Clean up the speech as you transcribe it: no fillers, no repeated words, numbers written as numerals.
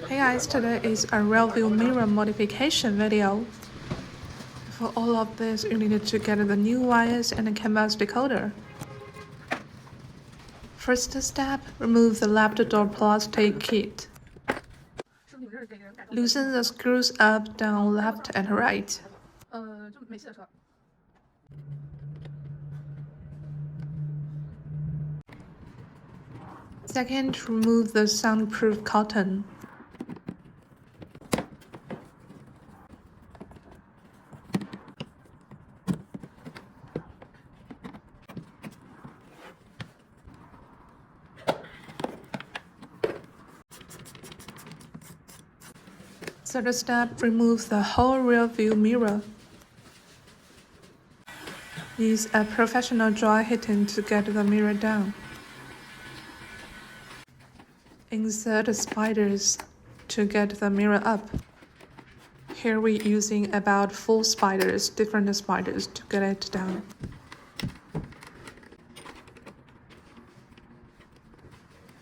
Hey guys, today is a rearview mirror modification video. For all of this, you need to get the new wires and a canvas decoder. First step, remove the left door plastic kit. Loosen the screws up, down, left, and right. Second, remove the soundproof cotton. Third step, remove the whole rear view mirror. Use a professional dry heating to get the mirror down. Insert spiders to get the mirror up. Here we're using about 4 spiders, different spiders, to get it down.